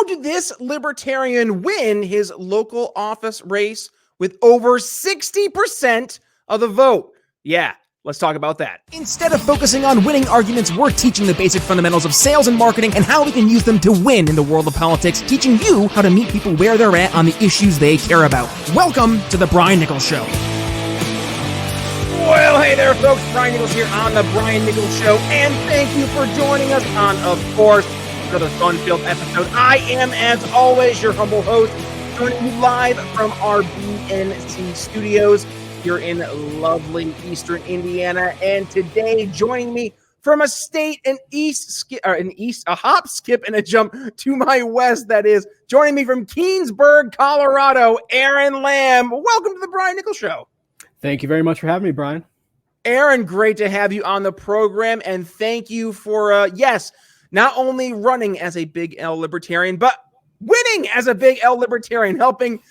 did this Libertarian win his local office race with over 60% of the vote? Yeah, let's talk about that. Instead of focusing on winning arguments, we're teaching the basic fundamentals of sales and marketing and how we can use them to win in the world of politics, teaching you how to meet people where they're at on the issues they care about. Welcome to the Brian Nichols Show. Well, hey there, folks. Brian Nichols here on the Brian Nichols Show, and thank you for joining us on, of course, another fun-filled episode. I am, as always, your humble host, joining you live from our BNC studios here in lovely Eastern Indiana. And today, joining me from a state, a hop, skip, and a jump to my west, that is, joining me from Keenesburg, Colorado, Aron Lam. Welcome to the Brian Nichols Show. Thank you very much for having me, Brian. Erin, great to have you on the program, and thank you for, not only running as a big L Libertarian, but winning as a big L Libertarian, helping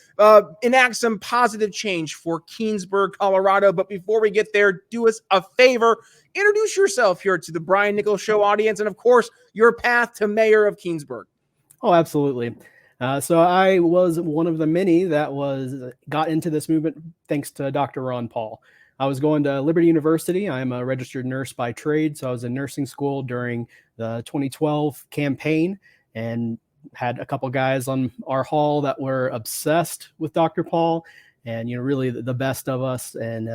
enact some positive change for Keenesburg, Colorado. But before we get there, do us a favor, introduce yourself here to the Brian Nichols Show audience, and of course, your path to Mayor of Keenesburg. Oh, absolutely. So I was one of the many that got into this movement thanks to Dr. Ron Paul. I was going to Liberty University. I'm a registered nurse by trade, so I was in nursing school during the 2012 campaign and had a couple guys on our hall that were obsessed with Dr. Paul and, really the best of us. And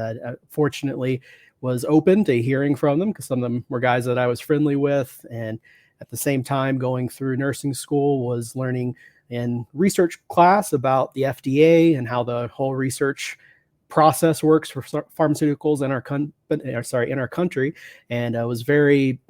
fortunately was open to hearing from them because some of them were guys that I was friendly with. And at the same time, going through nursing school was learning in research class about the FDA and how the whole research process works for pharmaceuticals in our country. And I was very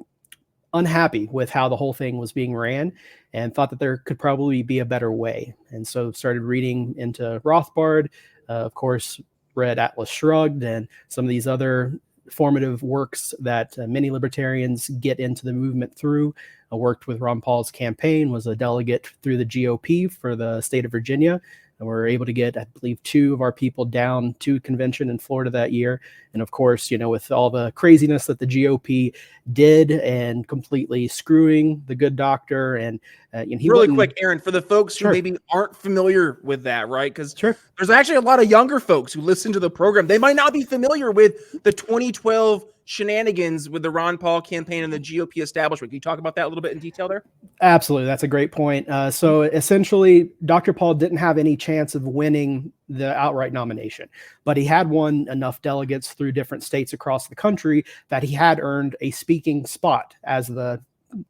unhappy with how the whole thing was being ran and thought that there could probably be a better way. And so started reading into Rothbard, of course, read Atlas Shrugged and some of these other formative works that many libertarians get into the movement through. I worked with Ron Paul's campaign, was a delegate through the GOP for the state of Virginia. And we were able to get, I believe, 2 of our people down to convention in Florida that year. And of course, with all the craziness that the GOP did and completely screwing the good doctor. And he really quick, Erin, for the folks who maybe aren't familiar with that, right? Because there's actually a lot of younger folks who listen to the program. They might not be familiar with the 2012 shenanigans with the Ron Paul campaign and the GOP establishment. Can you talk about that a little bit in detail there? Absolutely. That's a great point. So essentially, Dr. Paul didn't have any chance of winning the outright nomination, but he had won enough delegates through different states across the country that he had earned a speaking spot as the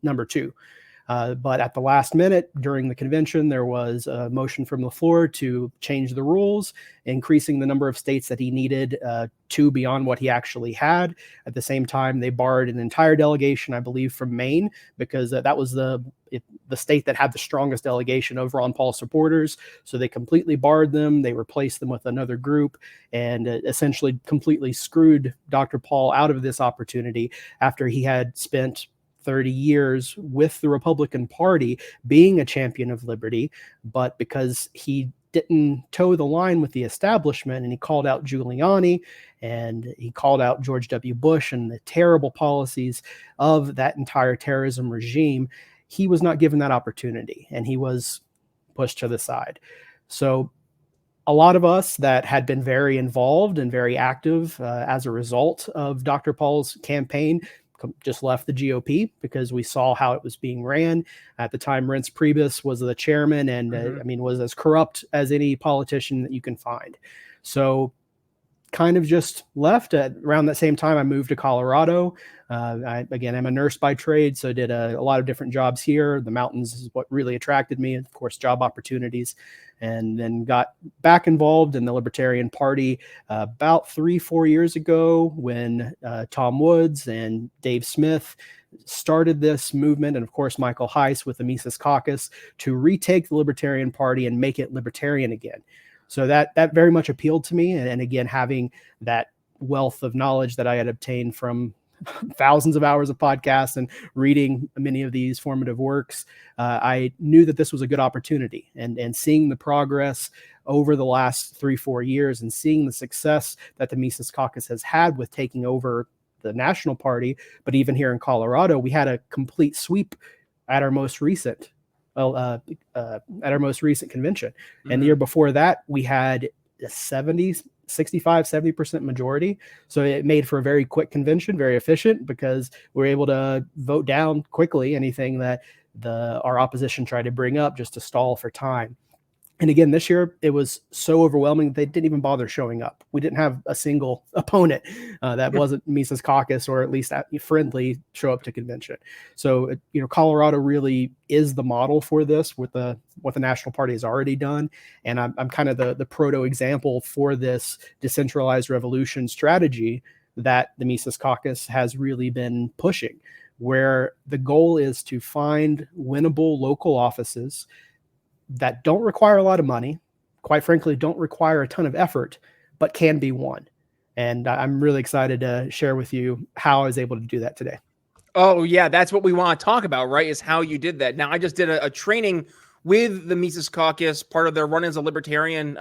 number 2. But at the last minute during the convention, there was a motion from the floor to change the rules, increasing the number of states that he needed 2 beyond what he actually had. At the same time, they barred an entire delegation, I believe, from Maine, because that was the state that had the strongest delegation of Ron Paul supporters. So they completely barred them. They replaced them with another group and essentially completely screwed Dr. Paul out of this opportunity after he had spent 30 years with the Republican Party being a champion of liberty, but because he didn't toe the line with the establishment and he called out Giuliani and he called out George W. Bush and the terrible policies of that entire terrorism regime, he was not given that opportunity and he was pushed to the side. So a lot of us that had been very involved and very active as a result of Dr. Paul's campaign just left the GOP because we saw how it was being ran. At the time, Reince Priebus was the chairman and was as corrupt as any politician that you can find. So kind of just left. Around that same time, I moved to Colorado. I'm a nurse by trade, so I did a lot of different jobs here. The mountains is what really attracted me, and of course, job opportunities. And then got back involved in the Libertarian Party about 3-4 years ago when Tom Woods and Dave Smith started this movement, and of course, Michael Heiss with the Mises Caucus, to retake the Libertarian Party and make it libertarian again. So that very much appealed to me. And again, having that wealth of knowledge that I had obtained from thousands of hours of podcasts and reading many of these formative works, I knew that this was a good opportunity. And seeing the progress over the last 3-4 years and seeing the success that the Mises Caucus has had with taking over the national party, but even here in Colorado, we had a complete sweep at our most recent at our most recent convention. And the Mhm. year before that, we had a 70% majority. So it made for a very quick convention, very efficient, because we were able to vote down quickly anything that our opposition tried to bring up just to stall for time. And again, this year it was so overwhelming they didn't even bother showing up. We didn't have a single opponent that wasn't Mises Caucus or at least friendly show up to convention. So Colorado really is the model for this with what the National Party has already done, and I'm kind of the proto example for this decentralized revolution strategy that the Mises Caucus has really been pushing, where the goal is to find winnable local offices that don't require a lot of money, quite frankly, don't require a ton of effort, but can be won. And I'm really excited to share with you how I was able to do that today. Oh, yeah, that's what we want to talk about, right, is how you did that. Now, I just did a training with the Mises Caucus, part of their Run as a Libertarian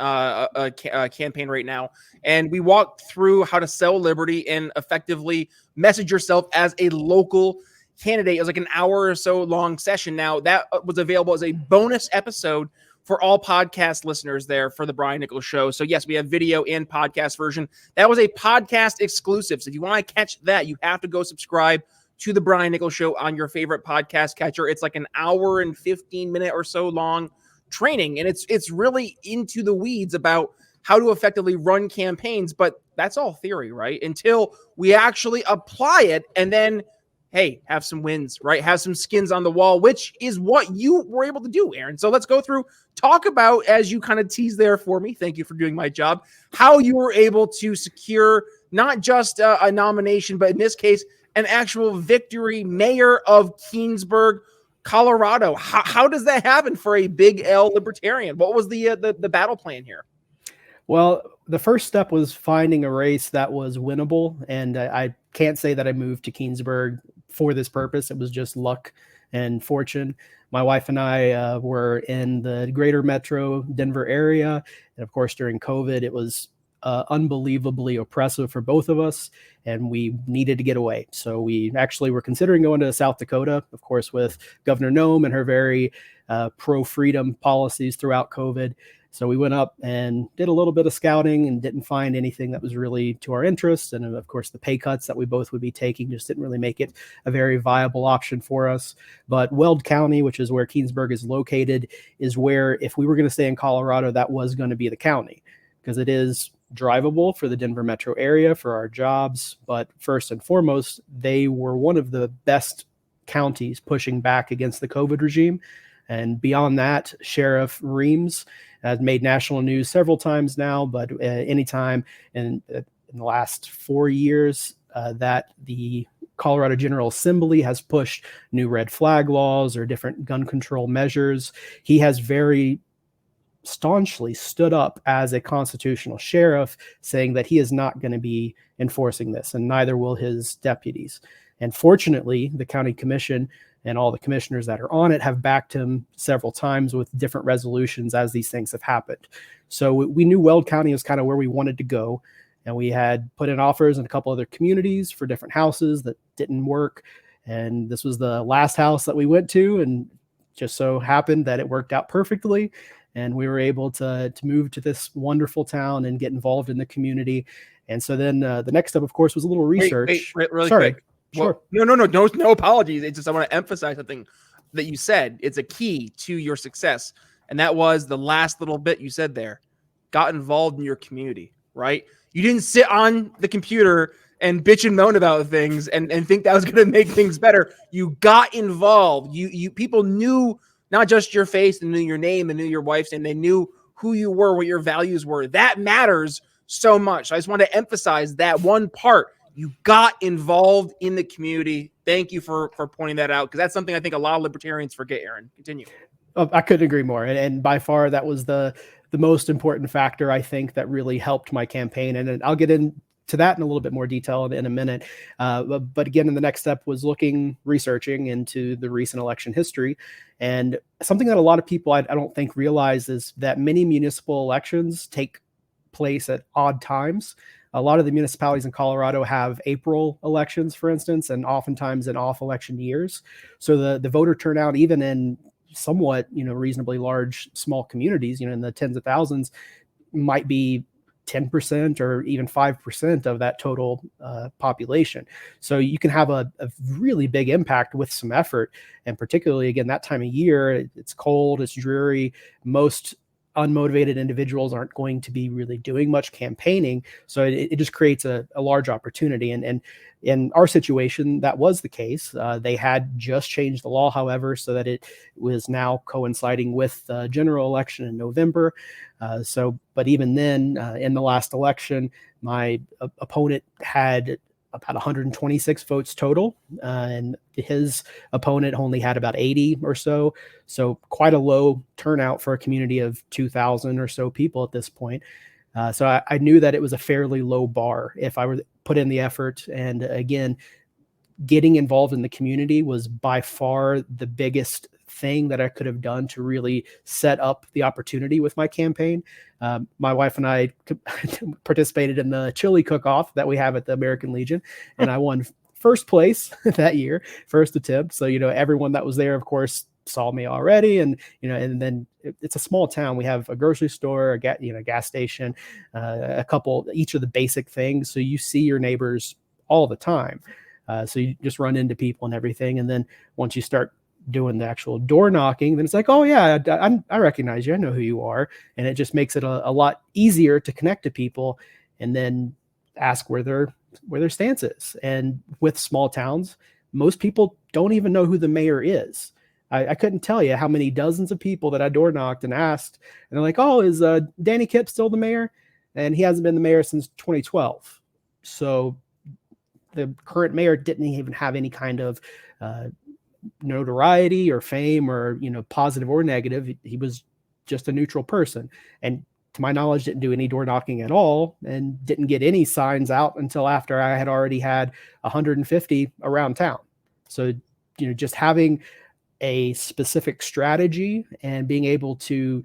campaign right now, and we walked through how to sell liberty and effectively message yourself as a local candidate. It was like an hour or so long session. Now, that was available as a bonus episode for all podcast listeners there for the Brian Nichols Show. So, yes, we have video and podcast version. That was a podcast exclusive. So if you want to catch that, you have to go subscribe to the Brian Nichols Show on your favorite podcast catcher. It's like an hour and 15-minute or so long training, and it's really into the weeds about how to effectively run campaigns, but that's all theory, right? Until we actually apply it, and then, hey, have some wins, right? Have some skins on the wall, which is what you were able to do, Erin. So let's go through, talk about, as you kind of tease there for me, thank you for doing my job, how you were able to secure not just a nomination, but in this case, an actual victory, Mayor of Keenesburg, Colorado. How does that happen for a big L Libertarian? What was the battle plan here? Well, the first step was finding a race that was winnable, and I can't say that I moved to Keenesburg for this purpose. It was just luck and fortune. My wife and I were in the greater metro Denver area, and of course, during COVID, it was unbelievably oppressive for both of us, and we needed to get away. So we actually were considering going to South Dakota, of course, with Governor Noem and her very pro-freedom policies throughout COVID. So we went up and did a little bit of scouting and didn't find anything that was really to our interests. And of course, the pay cuts that we both would be taking just didn't really make it a very viable option for us. But Weld County, which is where Keenesburg is located, is where, if we were going to stay in Colorado, that was going to be the county, because it is drivable for the Denver metro area for our jobs. But first and foremost, they were one of the best counties pushing back against the COVID regime. And beyond that, Sheriff Reams has made national news several times now, but anytime in the last 4 years that the Colorado General Assembly has pushed new red flag laws or different gun control measures, he has very staunchly stood up as a constitutional sheriff, saying that he is not going to be enforcing this, and neither will his deputies. And fortunately, the county commission and all the commissioners that are on it have backed him several times with different resolutions as these things have happened. So we knew Weld County was kind of where we wanted to go, and we had put in offers in a couple other communities for different houses that didn't work. And this was the last house that we went to, and just so happened that it worked out perfectly. And we were able to move to this wonderful town and get involved in the community. And so then the next step, of course, was a little research. Wait, really Sorry. quick. Sure. Well, no apologies. It's just I want to emphasize something that you said. It's a key to your success, and that was the last little bit you said there. Got involved in your community, right? You didn't sit on the computer and bitch and moan about things and think that was going to make things better. You got involved. You people knew not just your face and knew your name and knew your wife's name. They knew who you were, what your values were. That matters so much. I just want to emphasize that one part. You got involved in the community. Thank you for pointing that out, because that's something I think a lot of libertarians forget. Erin, continue. I couldn't agree more. And by far, that was the most important factor, I think, that really helped my campaign. And I'll get into that in a little bit more detail in a minute. But again, the next step was researching into the recent election history. And something that a lot of people I don't think realize is that many municipal elections take place at odd times. A lot of the municipalities in Colorado have April elections, for instance, and oftentimes in off election years. So the voter turnout, even in somewhat, reasonably large, small communities, in the tens of thousands, might be 10% or even 5% of that total population. So you can have a really big impact with some effort. And particularly, again, that time of year, it's cold, it's dreary. Most unmotivated individuals aren't going to be really doing much campaigning. So it just creates a large opportunity. And in our situation, that was the case. They had just changed the law, however, so that it was now coinciding with the general election in November. But even then, in the last election, my opponent had about 126 votes total, and his opponent only had about 80 or so. So quite a low turnout for a community of 2,000 or so people at this point. So I knew that it was a fairly low bar if I were to put in the effort. And again, getting involved in the community was by far the biggest thing that I could have done to really set up the opportunity with my campaign. My wife and I participated in the chili cook-off that we have at the American Legion, and I won first place that year, first attempt. So, everyone that was there, of course, saw me already. And, and then it's a small town. We have a grocery store, a gas station, a couple, each of the basic things. So you see your neighbors all the time. So you just run into people and everything. And then once you start doing the actual door knocking, then it's like, oh yeah, I recognize you. I know who you are. And it just makes it a lot easier to connect to people and then ask where their stance is. And with small towns, most people don't even know who the mayor is. I couldn't tell you how many dozens of people that I door knocked and asked, and they're like, oh, is Danny Kipp still the mayor? And he hasn't been the mayor since 2012. So the current mayor didn't even have any kind of notoriety or fame or, positive or negative. He was just a neutral person. And to my knowledge, didn't do any door knocking at all and didn't get any signs out until after I had already had 150 around town. So, just having a specific strategy and being able to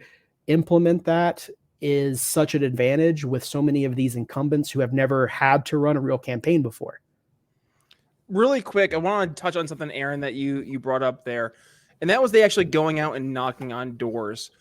implement that is such an advantage with so many of these incumbents who have never had to run a real campaign before. Really quick, I want to touch on something, Erin, that you brought up there, and that was they actually going out and knocking on doors.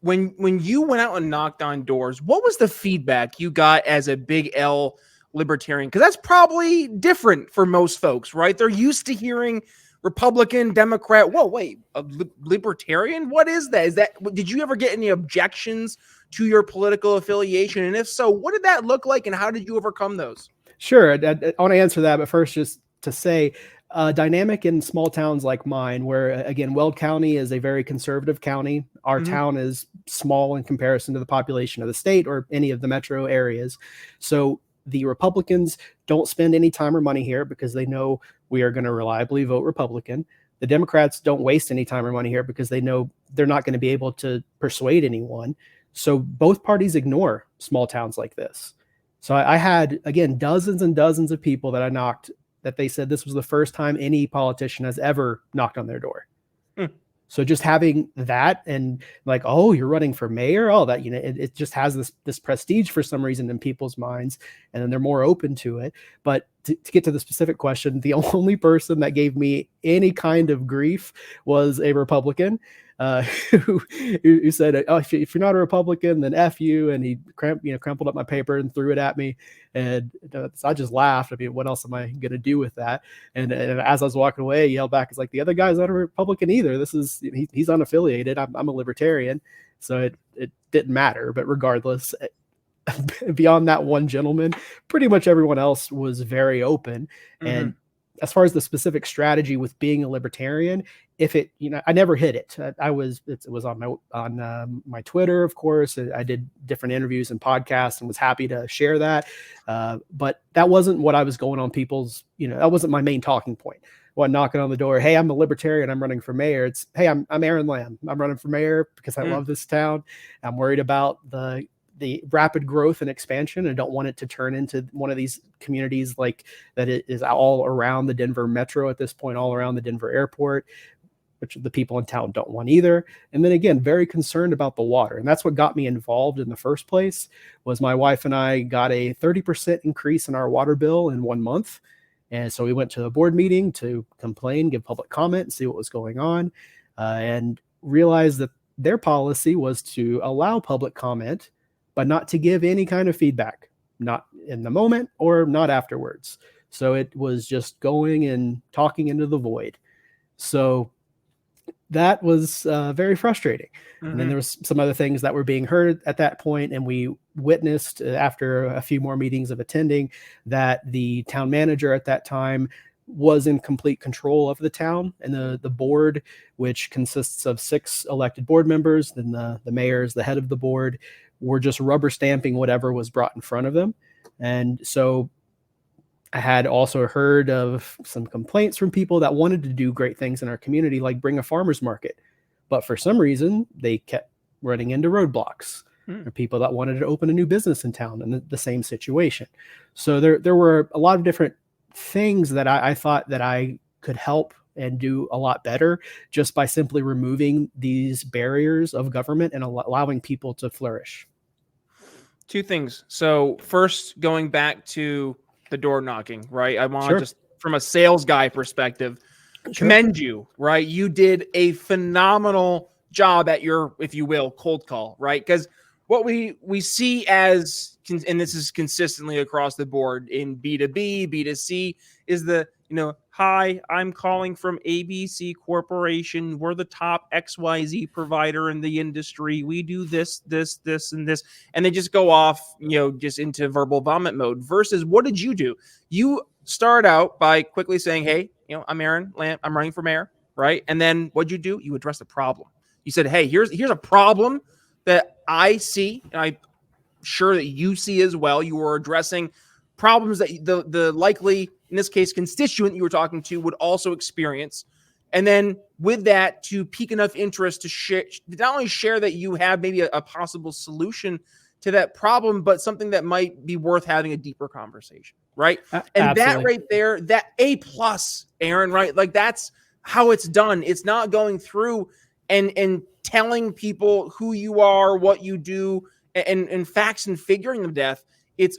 When you went out and knocked on doors, what was the feedback you got as a big L libertarian? Because that's probably different for most folks, right? They're used to hearing Republican, Democrat. Whoa, wait, a libertarian? What is that? Did you ever get any objections to your political affiliation? And if so, what did that look like, and how did you overcome those? Sure, I want to answer that, but first, just to say, dynamic in small towns like mine, where again, Weld County is a very conservative county. Our town is small in comparison to the population of the state or any of the metro areas. So the Republicans don't spend any time or money here because they know we are going to reliably vote Republican. The Democrats don't waste any time or money here because they know they're not going to be able to persuade anyone. So both parties ignore small towns like this. So I had, again, dozens and dozens of people that I knocked that they said this was the first time any politician has ever knocked on their door. So just having that and like, oh, you're running for mayor, all that, it just has this prestige for some reason in people's minds, and then they're more open to it. But to get to the specific question, the only person that gave me any kind of grief was a Republican who said, oh, if you're not a Republican, then F you. And he crumpled up my paper and threw it at me. And so I just laughed. I mean, what else am I going to do with that? And as I was walking away, he yelled back, it's like, the other guy's not a Republican either. He's unaffiliated. I'm a Libertarian. So it didn't matter. But regardless, beyond that one gentleman, pretty much everyone else was very open. And as far as the specific strategy with being a Libertarian, I never hit it. It was on my Twitter, of course. I did different interviews and podcasts and was happy to share that. But that wasn't what I was going on people's, that wasn't my main talking point. Well, knocking on the door, hey, I'm a Libertarian, I'm running for mayor. It's, hey, I'm Aron Lam, I'm running for mayor because I love this town. I'm worried about the rapid growth and expansion. I don't want it to turn into one of these communities like that it is all around the Denver metro at this point, all around the Denver airport, which the people in town don't want either. And then again, very concerned about the water. And that's what got me involved in the first place. Was my wife and I got a 30% increase in our water bill in 1 month. And so we went to a board meeting to complain, give public comment, and see what was going on. And realized that their policy was to allow public comment, but not to give any kind of feedback, not in the moment or not afterwards. So it was just going and talking into the void. So that was very frustrating. Mm-hmm. And then there was some other things that were being heard at that point, and we witnessed after a few more meetings of attending that the town manager at that time was in complete control of the town, and the board, which consists of 6 elected board members, then the mayor is the head of the board, were just rubber stamping whatever was brought in front of them. And so I had also heard of some complaints from people that wanted to do great things in our community, like bring a farmer's market. But for some reason, they kept running into roadblocks. Or people that wanted to open a new business in town in the same situation. So there were a lot of different things that I thought that I could help and do a lot better just by simply removing these barriers of government and allowing people to flourish. 2 things. So first, going back to the door knocking, right? I want to just, from a sales guy perspective, commend you, right? You did a phenomenal job at your, if you will, cold call, right? Because what we see as, and this is consistently across the board in B2B, B2C, is the, hi, I'm calling from ABC Corporation. We're the top XYZ provider in the industry. We do this, this, this, and this. And they just go off, just into verbal vomit mode. Versus, what did you do? You start out by quickly saying, hey, I'm Aron Lam. I'm running for mayor, right? And then what'd you do? You address the problem. You said, hey, here's a problem that I see, and I'm sure that you see as well. You were addressing problems that the likely, in this case, constituent you were talking to would also experience. And then with that, to pique enough interest to share, not only share that you have maybe a possible solution to that problem, but something that might be worth having a deeper conversation, right? And Absolutely. That right there, that A+, Aaron, right? Like, that's how it's done. It's not going through and telling people who you are, what you do, and facts and figuring them to death. It's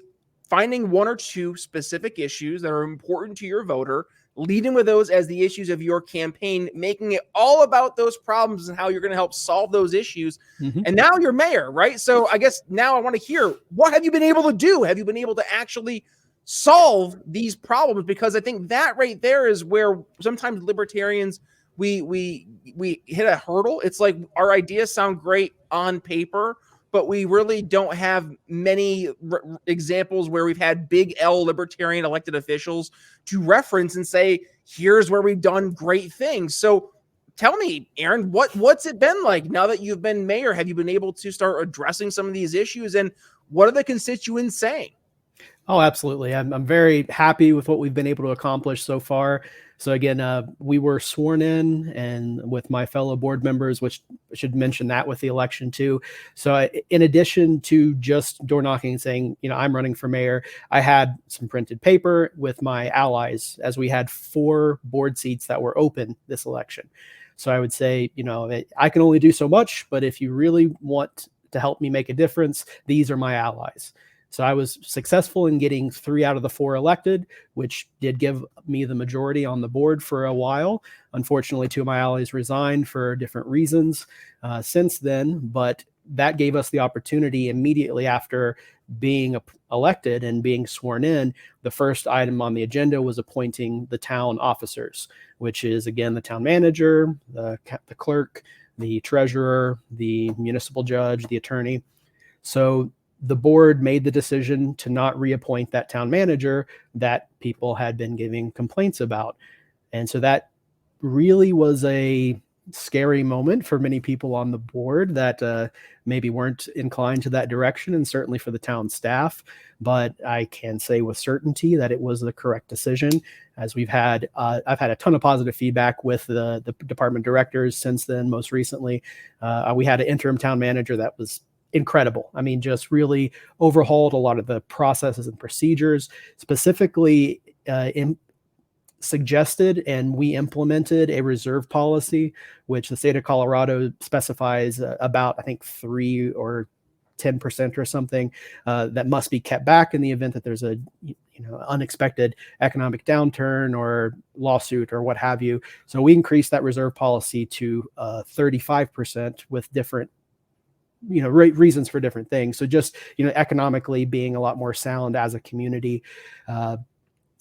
finding 1 or 2 specific issues that are important to your voter, leading with those as the issues of your campaign, making it all about those problems and how you're going to help solve those issues. Mm-hmm. And now you're mayor, right? So I guess now I want to hear, what have you been able to do? Have you been able to actually solve these problems? Because I think that right there is where sometimes libertarians, we hit a hurdle. It's like our ideas sound great on paper, but we really don't have many examples where we've had big L libertarian elected officials to reference and say, here's where we've done great things. So tell me, Aaron, what's it been like now that you've been mayor? Have you been able to start addressing some of these issues, and what are the constituents saying? Oh, absolutely. I'm very happy with what we've been able to accomplish so far. So again, we were sworn in, and with my fellow board members, which I should mention that with the election too. So in addition to just door knocking and saying, I'm running for mayor, I had some printed paper with my allies, as we had 4 board seats that were open this election. So I would say, I can only do so much, but if you really want to help me make a difference, these are my allies. So I was successful in getting 3 out of the 4 elected, which did give me the majority on the board for a while. Unfortunately, 2 of my allies resigned for different reasons since then, but that gave us the opportunity immediately after being elected and being sworn in. The first item on the agenda was appointing the town officers, which is, again, the town manager, the clerk, the treasurer, the municipal judge, the attorney. So the board made the decision to not reappoint that town manager that people had been giving complaints about. And so that really was a scary moment for many people on the board that maybe weren't inclined to that direction, and certainly for the town staff. But I can say with certainty that it was the correct decision, as I've had a ton of positive feedback with the department directors since then. Most recently, we had an interim town manager that was incredible. I mean, just really overhauled a lot of the processes and procedures, specifically suggested, and we implemented a reserve policy, which the state of Colorado specifies about, I think, 3 or 10% or something that must be kept back in the event that there's a unexpected economic downturn or lawsuit or what have you. So we increased that reserve policy to 35% with different reasons for different things. So just, economically being a lot more sound as a community.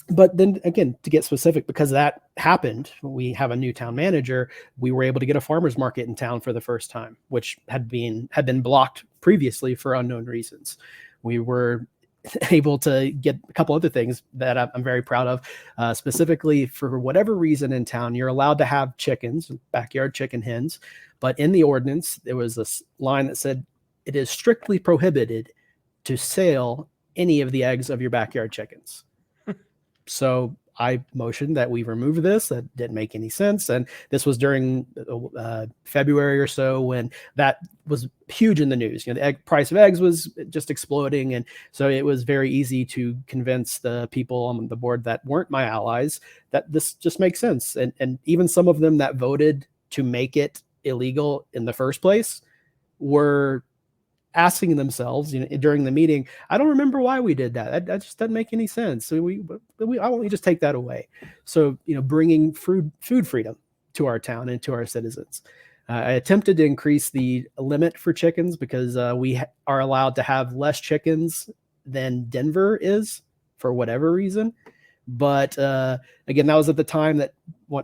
But then again, to get specific, because that happened, we have a new town manager. We were able to get a farmer's market in town for the first time, which had been blocked previously for unknown reasons. We were able to get a couple other things that I'm very proud of. Specifically, for whatever reason in town, you're allowed to have chickens, backyard chicken hens. But in the ordinance, there was this line that said, it is strictly prohibited to sell any of the eggs of your backyard chickens. So I motioned that we remove this. That didn't make any sense. And this was during February or so when that was huge in the news. The price of eggs was just exploding. And so it was very easy to convince the people on the board that weren't my allies that this just makes sense. And even some of them that voted to make it illegal in the first place were asking themselves during the meeting, I don't remember why we did that. That just doesn't make any sense. So why won't we just take that away? So, bringing food freedom to our town and to our citizens. I attempted to increase the limit for chickens because we are allowed to have less chickens than Denver is for whatever reason. But again, that was at the time that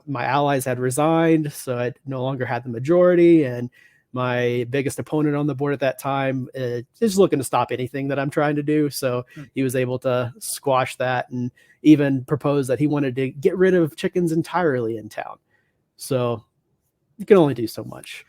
my allies had resigned. So I no longer had the majority, and my biggest opponent on the board at that time is looking to stop anything that I'm trying to do. So he was able to squash that and even propose that he wanted to get rid of chickens entirely in town. So you can only do so much.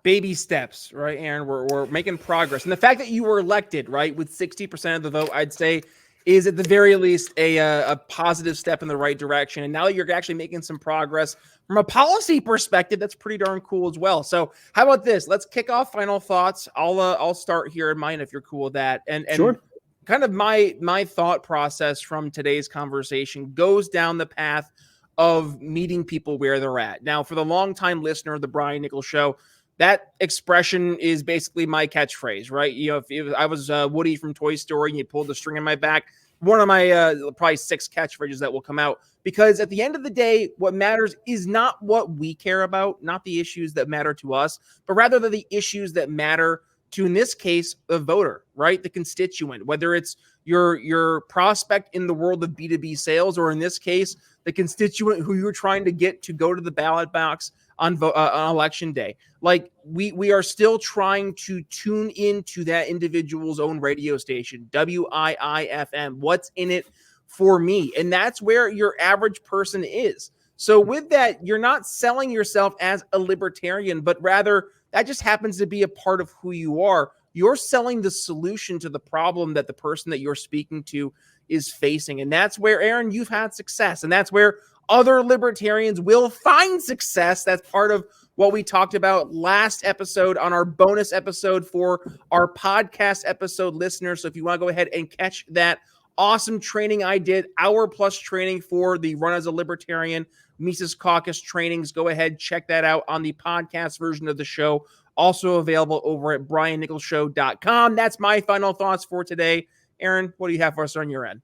Baby steps, right, Aaron? We're making progress. And the fact that you were elected, right, with 60% of the vote, I'd say is at the very least a positive step in the right direction. And now that you're actually making some progress from a policy perspective, that's pretty darn cool as well. So how about this? Let's kick off final thoughts. I'll start here in mine if you're cool with that. And sure. Kind of my thought process from today's conversation goes down the path of meeting people where they're at. Now, for the longtime listener of the Brian Nichols Show, that expression is basically my catchphrase, right? If I was Woody from Toy Story and you pulled the string in my back, one of my probably 6 catchphrases that will come out. Because at the end of the day, what matters is not what we care about, not the issues that matter to us, but rather the issues that matter to, in this case, the voter, right? The constituent, whether it's your prospect in the world of B2B sales, or in this case, the constituent who you're trying to get to go to the ballot box on election day. Like we are still trying to tune into that individual's own radio station, WIIFM. What's in it for me? And that's where your average person is. So with that, you're not selling yourself as a libertarian, but rather that just happens to be a part of who you are. You're selling the solution to the problem that the person that you're speaking to is facing. And that's where, Aaron, you've had success. And that's where other libertarians will find success. That's part of what we talked about last episode on our bonus episode for our podcast episode listeners. So if you want to go ahead and catch that awesome training I did, hour-plus training for the Run as a Libertarian Mises Caucus trainings, go ahead, check that out on the podcast version of the show. Also available over at briannicholsshow.com. That's my final thoughts for today. Aaron, what do you have for us on your end?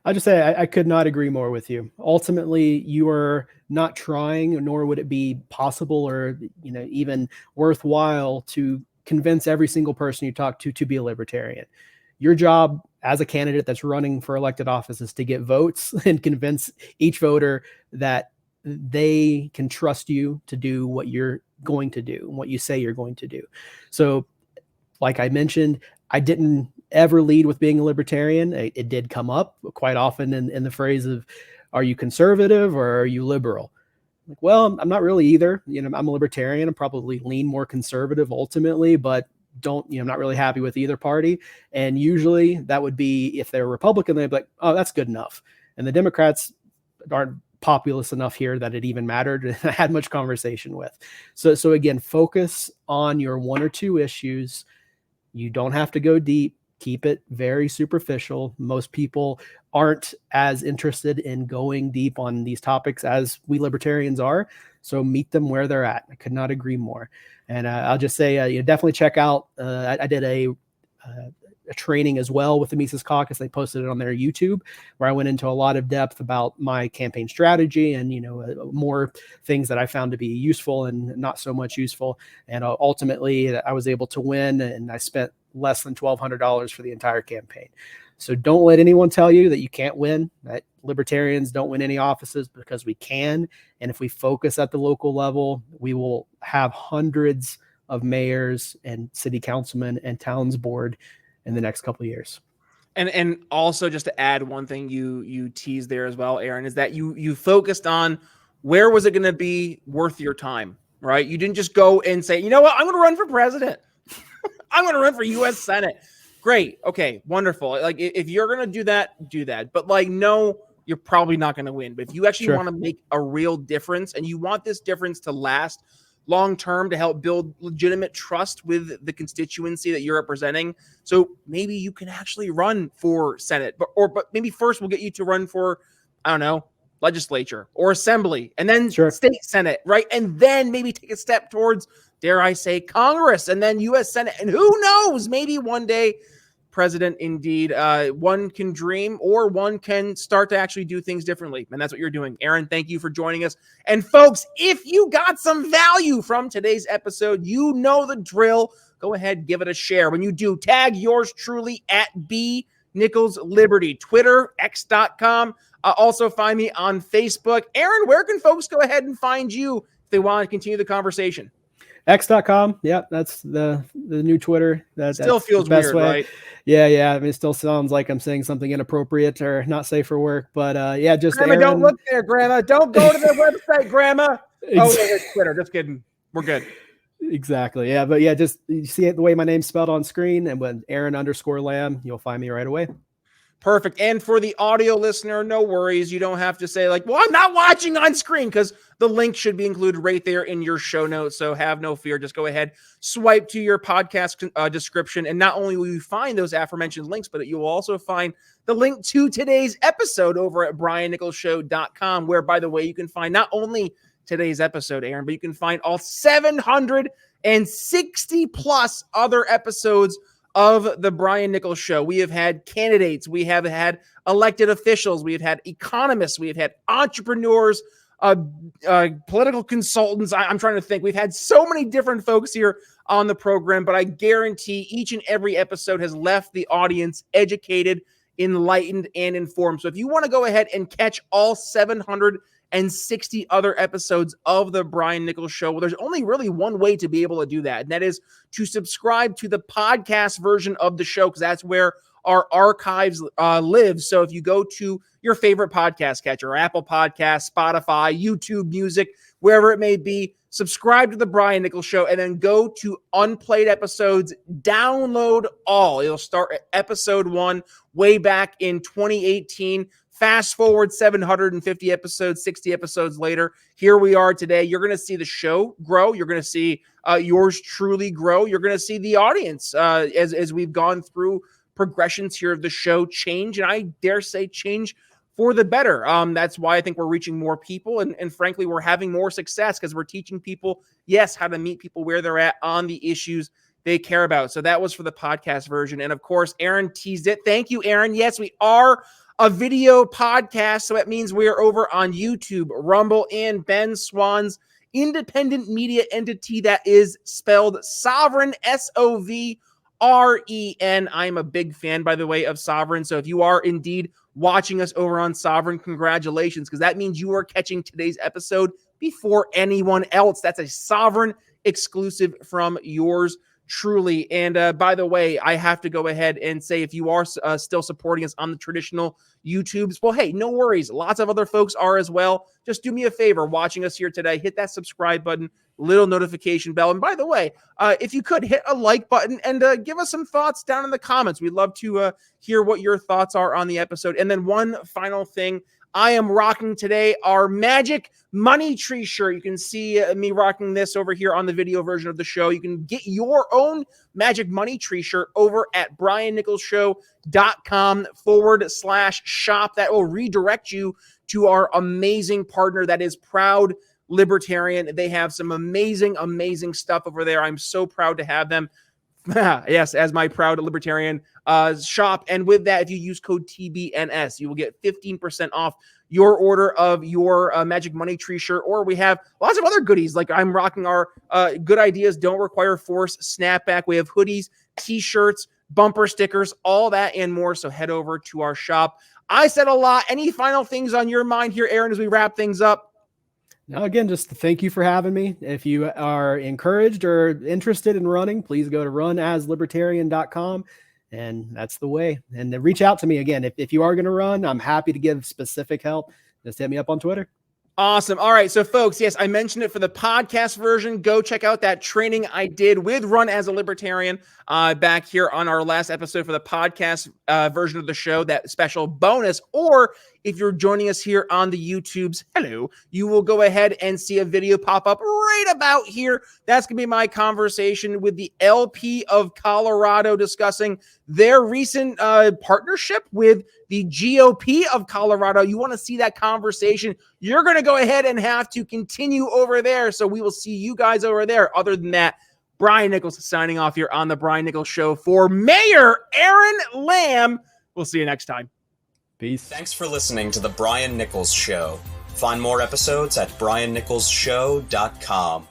I'll just say I could not agree more with you. Ultimately, you are not trying, nor would it be possible or even worthwhile to convince every single person you talk to be a libertarian. Your job as a candidate that's running for elected office is to get votes and convince each voter that they can trust you to do what you're going to do and what you say you're going to do. So, like I mentioned, I didn't ever lead with being a libertarian. It did come up quite often in the phrase of, are you conservative or are you liberal? Like, well, I'm not really either. I'm a libertarian. I'm probably lean more conservative ultimately, but I'm not really happy with either party. And usually that would be, if they're Republican, they'd be like, oh, that's good enough. And the Democrats aren't populous enough here that it even mattered. I had much conversation with. So again, focus on your one or two issues. You don't have to go deep. Keep it very superficial. Most people aren't as interested in going deep on these topics as we libertarians are. So meet them where they're at. I could not agree more. And I'll just say, definitely check out. I did a a training as well with the Mises Caucus. They posted it on their YouTube, where I went into a lot of depth about my campaign strategy and, more things that I found to be useful and not so much useful. And ultimately I was able to win, and I spent less than $1,200 for the entire campaign. So don't let anyone tell you that you can't win, that Libertarians don't win any offices, because we can. And if we focus at the local level, we will have hundreds of mayors and city councilmen and towns board in the next couple of years. And also, just to add one thing you teased there as well, Aaron, is that you focused on where was it going to be worth your time, right? You didn't just go and say, you know what, I'm going to run for president. I'm going to run for U.S. Senate. Great. Okay. Wonderful. Like, if you're going to do that, do that. But no, you're probably not going to win. But if you actually want to make a real difference, and you want this difference to last long-term, to help build legitimate trust with the constituency that you're representing, so maybe you can actually run for Senate, but maybe first we'll get you to run for, I don't know, legislature or assembly, and then state Senate, right? And then maybe take a step towards, dare I say, Congress, and then U.S. Senate. And who knows, maybe one day president indeed. One can dream, or one can start to actually do things differently. And that's what you're doing. Aaron, thank you for joining us. And folks, if you got some value from today's episode, you know the drill. Go ahead, give it a share. When you do, tag yours truly at B Nichols Liberty, Twitter, x.com. Also find me on Facebook. Aaron, where can folks go ahead and find you if they want to continue the conversation? X.com. Yeah, that's the new Twitter. That still feels weird, right? Yeah. I mean, it still sounds like I'm saying something inappropriate or not safe for work. But yeah, just Grandma, don't look there, Grandma. Don't go to the website, Grandma. Oh, it's Twitter. Just kidding. We're good. Exactly. Yeah, but yeah, just you see it the way my name's spelled on screen, and when Aron_Lam, you'll find me right away. Perfect. And for the audio listener, no worries. You don't have to say like, well, I'm not watching on screen, because the link should be included right there in your show notes. So have no fear. Just go ahead, swipe to your podcast description. And not only will you find those aforementioned links, but you will also find the link to today's episode over at briannicholsshow.com, where, by the way, you can find not only today's episode, Aaron, but you can find all 760 plus other episodes of the Brian Nichols Show. We have had candidates, we have had elected officials, we have had economists, we have had entrepreneurs, political consultants. I'm trying to think. We've had so many different folks here on the program, but I guarantee each and every episode has left the audience educated, enlightened, and informed. So if you want to go ahead and catch all 760 other episodes of the Brian Nichols Show, well, there's only really one way to be able to do that, and that is to subscribe to the podcast version of the show, because that's where our archives live. So if you go to your favorite podcast catcher, Apple Podcasts, Spotify, YouTube Music, wherever it may be, subscribe to the Brian Nichols Show, and then go to unplayed episodes, download all. It'll start at episode 1 way back in 2018. Fast forward 750 episodes, 60 episodes later, here we are today. You're going to see the show grow. You're going to see yours truly grow. You're going to see the audience as we've gone through progressions here of the show change, and I dare say change for the better. That's why I think we're reaching more people, and frankly, we're having more success, because we're teaching people, yes, how to meet people where they're at on the issues they care about. So that was for the podcast version. And of course, Aaron teased it. Thank you, Aaron. Yes, we are a video podcast, so that means we are over on YouTube, Rumble, and Ben Swan's independent media entity that is spelled Sovereign, SOVREN. I'm a big fan, by the way, of Sovereign. So if you are indeed watching us over on Sovereign, congratulations, because that means you are catching today's episode before anyone else. That's a Sovereign exclusive from yours truly. And by the way, I have to go ahead and say, if you are still supporting us on the traditional YouTubes, well, hey, no worries. Lots of other folks are as well. Just do me a favor watching us here today. Hit that subscribe button, little notification bell. And by the way, if you could hit a like button and give us some thoughts down in the comments. We'd love to hear what your thoughts are on the episode. And then one final thing, I am rocking today our Magic Money Tree shirt. You can see me rocking this over here on the video version of the show. You can get your own Magic Money Tree shirt over at briannicholsshow.com/shop. That will redirect you to our amazing partner that is Proud Libertarian. They have some amazing stuff over there. I'm so proud to have them. Yes, as my proud libertarian shop. And with that, if you use code TBNS, you will get 15% off your order of your Magic Money Tree shirt. Or we have lots of other goodies. Like I'm rocking our Good Ideas Don't Require Force snapback. We have hoodies, t-shirts, bumper stickers, all that and more. So head over to our shop. I said a lot. Any final things on your mind here, Aaron, as we wrap things up? Now, again, just thank you for having me. If you are encouraged or interested in running, please go to runaslibertarian.com, and that's the way. And then reach out to me again. If you are going to run, I'm happy to give specific help. Just hit me up on Twitter. Awesome. All right. So, folks, yes, I mentioned it for the podcast version. Go check out that training I did with Run as a Libertarian back here on our last episode for the podcast version of the show, that special bonus. Or if you're joining us here on the YouTubes, hello, you will go ahead and see a video pop up right about here. That's going to be my conversation with the LP of Colorado discussing their recent partnership with the GOP of Colorado. You want to see that conversation, you're going to go ahead and have to continue over there. So we will see you guys over there. Other than that, Brian Nichols signing off here on the Brian Nichols Show for Mayor Aron Lam. We'll see you next time. Peace. Thanks for listening to the Brian Nichols Show. Find more episodes at briannicholsshow.com.